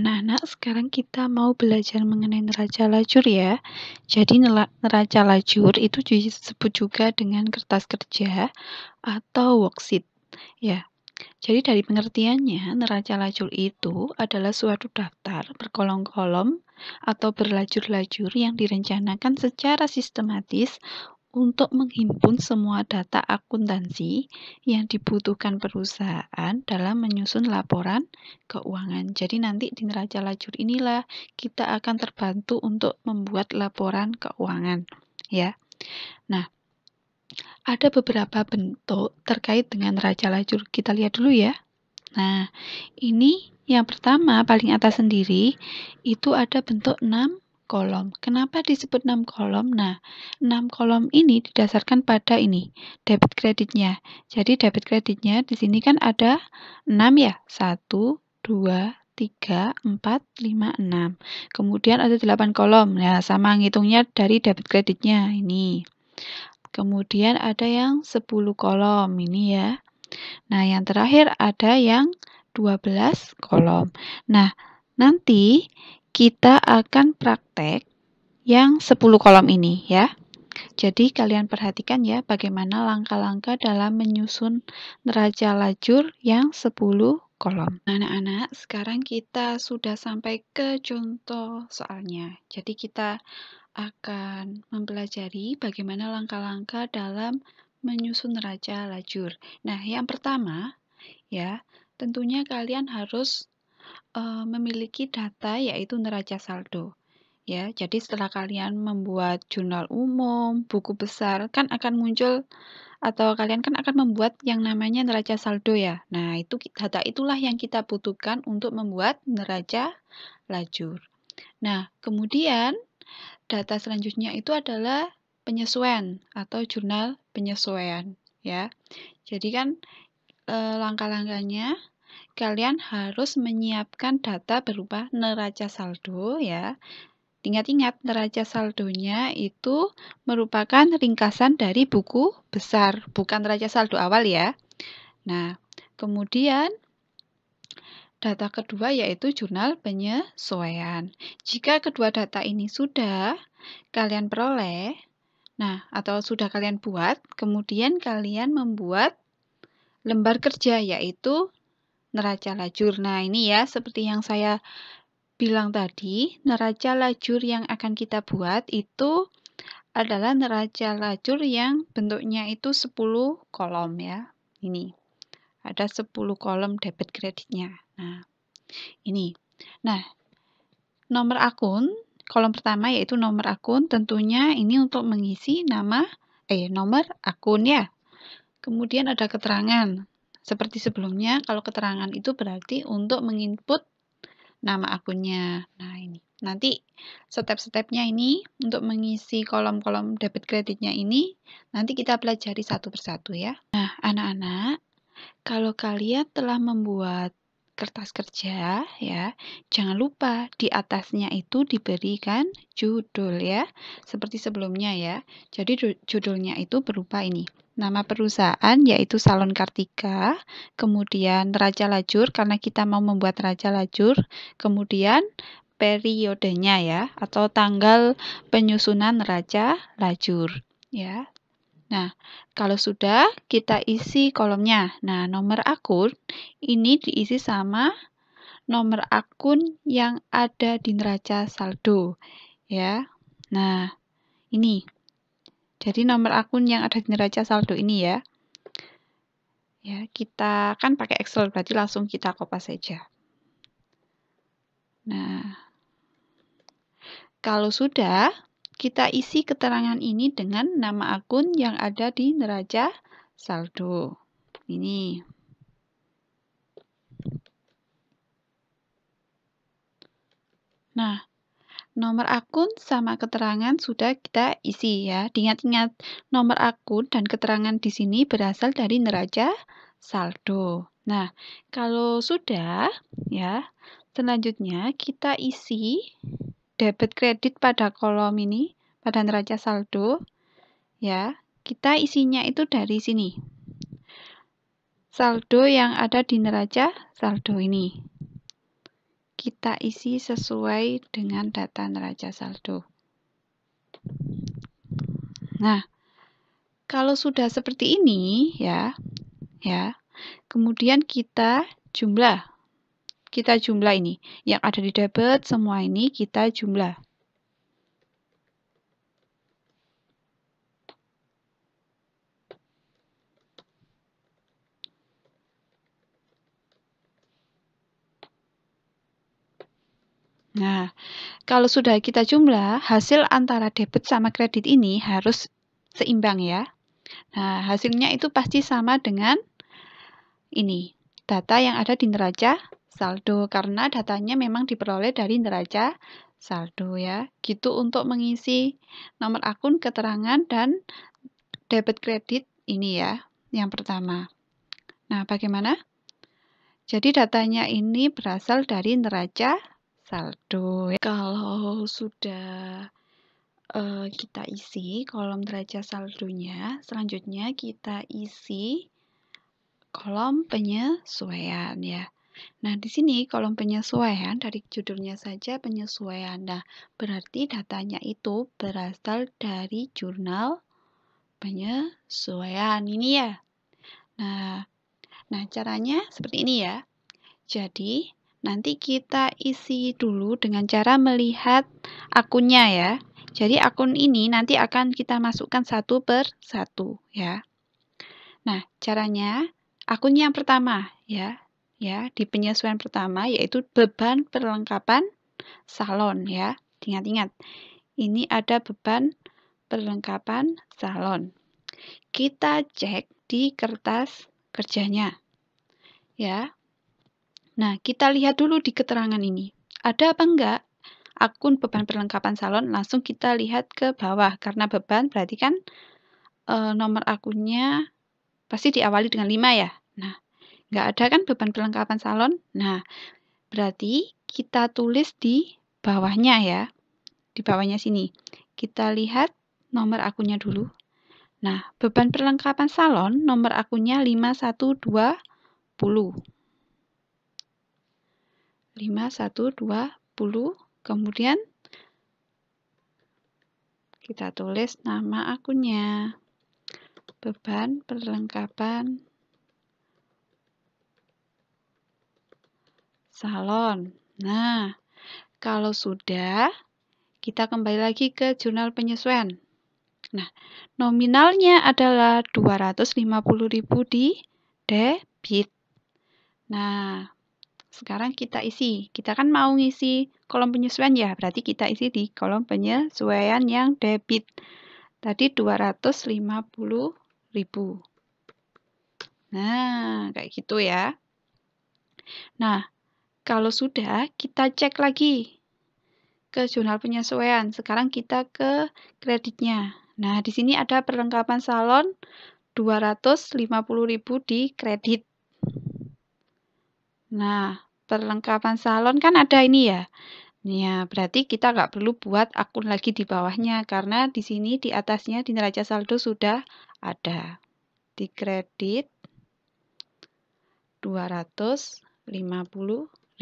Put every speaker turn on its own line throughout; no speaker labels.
Anak-anak, sekarang kita mau belajar mengenai neraca lajur ya. Jadi neraca lajur itu disebut juga dengan kertas kerja atau worksheet ya. Jadi dari pengertiannya, neraca lajur itu adalah suatu daftar berkolom-kolom atau berlajur-lajur yang direncanakan secara sistematis untuk menghimpun semua data akuntansi yang dibutuhkan perusahaan dalam menyusun laporan keuangan. Jadi nanti di neraca lajur inilah kita akan terbantu untuk membuat laporan keuangan, ya. Nah, ada beberapa bentuk terkait dengan neraca lajur. Kita lihat dulu ya. Nah, ini yang pertama paling atas sendiri itu ada bentuk 6 kolom. Kenapa disebut 6 kolom? Nah, 6 kolom ini didasarkan pada ini, debit kreditnya. Jadi debit kreditnya di sini kan ada 6 ya. 1, 2, 3, 4, 5, 6. Kemudian ada 8 kolom. Ya, sama ngitungnya dari debit kreditnya ini. Kemudian ada yang 10 kolom ini ya. Nah, yang terakhir ada yang 12 kolom. Nah, nanti kita akan praktek yang 10 kolom ini ya. Jadi kalian perhatikan ya bagaimana langkah-langkah dalam menyusun neraca lajur yang 10 kolom. Nah, anak-anak, sekarang kita sudah sampai ke contoh soalnya. Jadi kita akan mempelajari bagaimana langkah-langkah dalam menyusun neraca lajur. Nah, yang pertama ya, tentunya kalian harus memiliki data yaitu neraca saldo. Ya, jadi setelah kalian membuat jurnal umum, buku besar, kan akan muncul atau kalian kan akan membuat yang namanya neraca saldo ya. Nah, itu data itulah yang kita butuhkan untuk membuat neraca lajur. Nah, kemudian data selanjutnya itu adalah penyesuaian atau jurnal penyesuaian ya. Jadi kan langkah-langkahnya kalian harus menyiapkan data berupa neraca saldo ya. Ingat-ingat neraca saldonya itu merupakan ringkasan dari buku besar, bukan neraca saldo awal ya. Nah, kemudian data kedua yaitu jurnal penyesuaian. Jika kedua data ini sudah kalian peroleh, nah atau sudah kalian buat, kemudian kalian membuat lembar kerja yaitu neraca lajur. Nah, ini ya seperti yang saya bilang tadi, neraca lajur yang akan kita buat itu adalah neraca lajur yang bentuknya itu 10 kolom ya. Ini. Ada 10 kolom debit kreditnya. Nah, ini. Nah, nomor akun, kolom pertama yaitu nomor akun, tentunya ini untuk mengisi nomor akun ya. Kemudian ada keterangan. Seperti sebelumnya, kalau keterangan itu berarti untuk menginput nama akunnya. Nah, ini. Nanti step-stepnya ini untuk mengisi kolom-kolom debit kreditnya ini, nanti kita pelajari satu persatu ya. Nah, anak-anak, kalau kalian telah membuat kertas kerja ya, jangan lupa di atasnya itu diberikan judul ya, seperti sebelumnya ya. Jadi judulnya itu berupa ini. Nama perusahaan yaitu Salon Kartika, kemudian neraca lajur karena kita mau membuat neraca lajur, kemudian periodenya ya atau tanggal penyusunan neraca lajur ya. Nah, kalau sudah kita isi kolomnya. Nah, nomor akun ini diisi sama nomor akun yang ada di neraca saldo ya. Nah, ini. Jadi nomor akun yang ada di neraca saldo ini ya. Ya, kita kan pakai Excel berarti langsung kita kopas saja. Nah, kalau sudah kita isi keterangan ini dengan nama akun yang ada di neraca saldo. Ini. Nah, nomor akun sama keterangan sudah kita isi ya. Diingat-ingat, nomor akun dan keterangan di sini berasal dari neraca saldo. Nah, kalau sudah ya, selanjutnya kita isi debit kredit pada kolom ini, pada neraca saldo. Ya, kita isinya itu dari sini. Saldo yang ada di neraca saldo ini. kita isi sesuai dengan data neraca saldo. Nah, kalau sudah seperti ini ya, kemudian kita jumlah ini yang ada di debit, semua ini kita jumlah. Nah, kalau sudah kita jumlah, hasil antara debit sama kredit ini harus seimbang ya. Nah, hasilnya itu pasti sama dengan ini, data yang ada di neraca saldo, karena datanya memang diperoleh dari neraca saldo ya. Gitu untuk mengisi nomor akun, keterangan, dan debit kredit ini ya, yang pertama. Nah, bagaimana? Jadi datanya ini berasal dari neraca saldo. Kalau sudah kita isi kolom neraca saldonya, selanjutnya kita isi kolom penyesuaian ya. Nah, di sini kolom penyesuaian, dari judulnya saja penyesuaian. Nah, berarti datanya itu berasal dari jurnal penyesuaian ini ya. Nah, caranya seperti ini ya. Jadi, nanti kita isi dulu dengan cara melihat akunnya ya. Jadi, akun ini nanti akan kita masukkan satu per satu ya. Nah, caranya akun yang pertama ya, di penyesuaian pertama yaitu beban perlengkapan salon ya. Ingat-ingat, ini ada beban perlengkapan salon. Kita cek di kertas kerjanya ya. Nah, kita lihat dulu di keterangan ini. Ada apa enggak akun beban perlengkapan salon? Langsung kita lihat ke bawah. Karena beban berarti kan nomor akunnya pasti diawali dengan 5 ya. Nah, enggak ada kan beban perlengkapan salon? Nah, berarti kita tulis di bawahnya ya. Di bawahnya sini. Kita lihat nomor akunnya dulu. Nah, beban perlengkapan salon nomor akunnya 5120. 5120, kemudian kita tulis nama akunnya, beban perlengkapan salon. Nah, kalau sudah, kita kembali lagi ke jurnal penyesuaian. Nah, nominalnya adalah 250.000 di debit. Nah, sekarang kita isi. Kita kan mau ngisi kolom penyesuaian ya, berarti kita isi di kolom penyesuaian yang debit. Tadi 250.000. Nah, kayak gitu ya. Nah, kalau sudah, kita cek lagi ke jurnal penyesuaian. Sekarang kita ke kreditnya. Nah, di sini ada perlengkapan salon 250.000 di kredit. Nah, perlengkapan salon kan ada ini ya. Ya, berarti kita nggak perlu buat akun lagi di bawahnya, karena di sini di atasnya di neraca saldo sudah ada. Di kredit 250.000.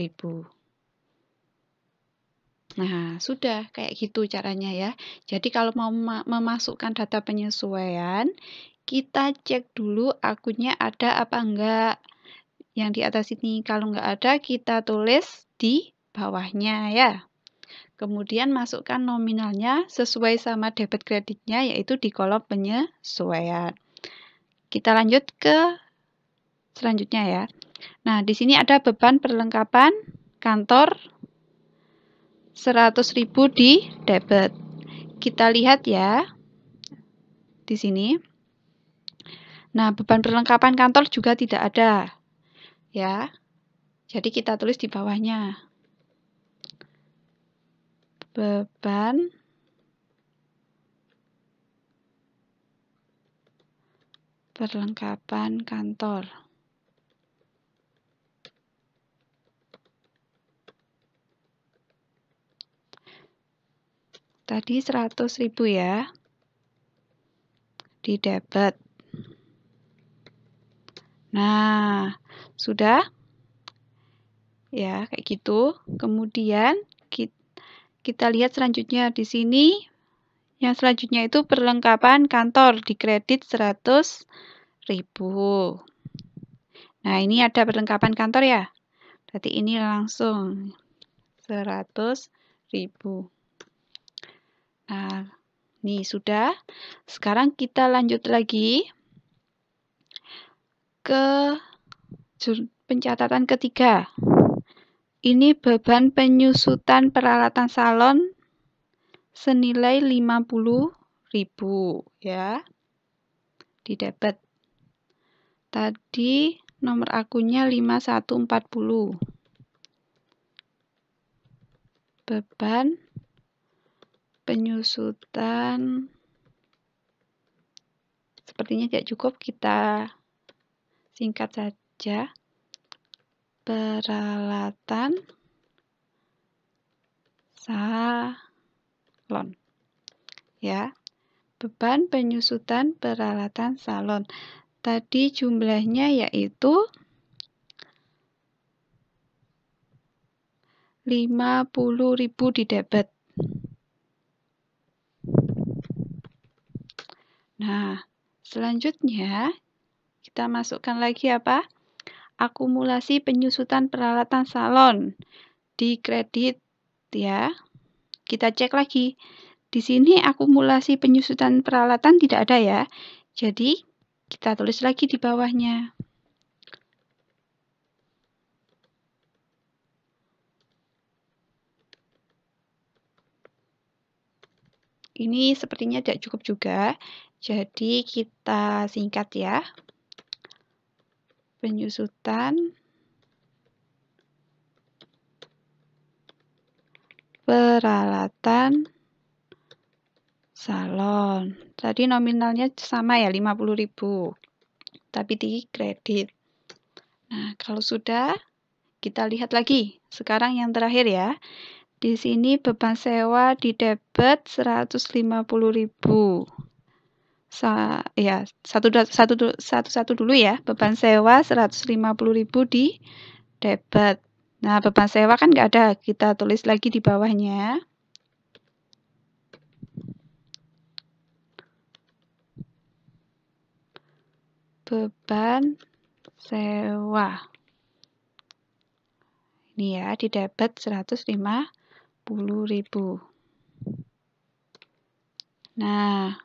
Nah, sudah kayak gitu caranya ya. Jadi kalau mau memasukkan data penyesuaian, kita cek dulu akunnya ada apa enggak. Yang di atas ini, kalau enggak ada, kita tulis di bawahnya ya. Kemudian masukkan nominalnya sesuai sama debit kreditnya, yaitu di kolom penyesuaian. Kita lanjut ke selanjutnya ya. Nah, di sini ada beban perlengkapan kantor 100.000 di debit. Kita lihat ya di sini. Nah, beban perlengkapan kantor juga tidak ada. Ya. Jadi kita tulis di bawahnya. Beban perlengkapan kantor. Tadi 100.000 ya. Di debit. Nah, sudah. Ya, kayak gitu. Kemudian kita lihat selanjutnya di sini. Yang selanjutnya itu perlengkapan kantor di kredit 100.000. Nah, ini ada perlengkapan kantor ya. Berarti ini langsung 100.000. Nah, ini sudah. Sekarang kita lanjut lagi ke pencatatan ketiga. Ini beban penyusutan peralatan salon senilai 50.000 ya. Di debit. Tadi nomor akunnya 5140. Beban penyusutan sepertinya tidak cukup, kita singkat saja. Peralatan salon. Ya. Beban penyusutan peralatan salon. Tadi jumlahnya yaitu 50.000 di debit. Nah, selanjutnya kita masukkan lagi apa? Akumulasi penyusutan peralatan salon di kredit ya. Kita cek lagi. Di sini akumulasi penyusutan peralatan tidak ada ya. Jadi, kita tulis lagi di bawahnya. Ini sepertinya tidak cukup juga. Jadi, kita singkat ya. Penyusutan peralatan salon. Tadi nominalnya sama ya, 50.000. Tapi di kredit. Nah, kalau sudah, kita lihat lagi. Sekarang yang terakhir ya. Di sini beban sewa di debit 150.000. Satu dulu ya. Beban sewa 150.000 di debit. Nah, beban sewa kan nggak ada. Kita tulis lagi di bawahnya. Beban sewa. Ini ya, di debit 150.000. Nah,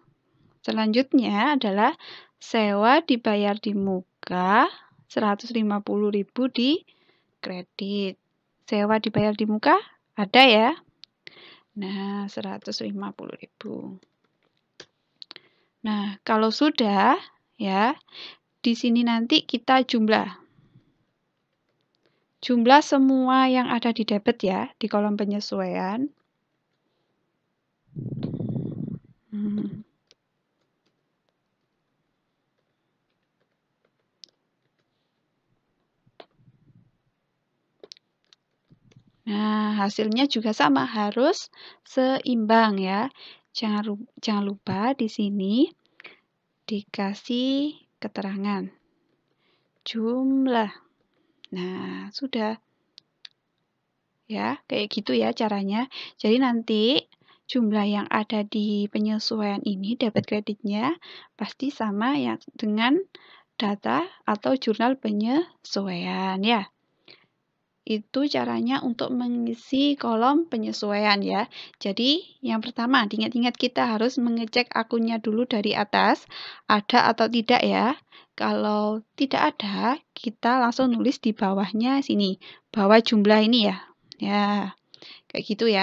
selanjutnya adalah sewa dibayar di muka 150.000 di kredit. Sewa dibayar di muka ada ya. Nah, 150.000. Nah, kalau sudah ya, di sini nanti kita jumlah semua yang ada di debit ya, di kolom penyesuaian. Nah, hasilnya juga sama, harus seimbang ya. Jangan lupa di sini dikasih keterangan jumlah. Nah, sudah. Ya, kayak gitu ya caranya. Jadi nanti jumlah yang ada di penyesuaian ini, debit kreditnya, pasti sama yang dengan data atau jurnal penyesuaian ya. Itu caranya untuk mengisi kolom penyesuaian ya. Jadi yang pertama, ingat-ingat kita harus mengecek akunnya dulu dari atas, ada atau tidak ya. Kalau tidak ada, kita langsung nulis di bawahnya sini, bahwa jumlah ini ya. Ya, kayak gitu ya.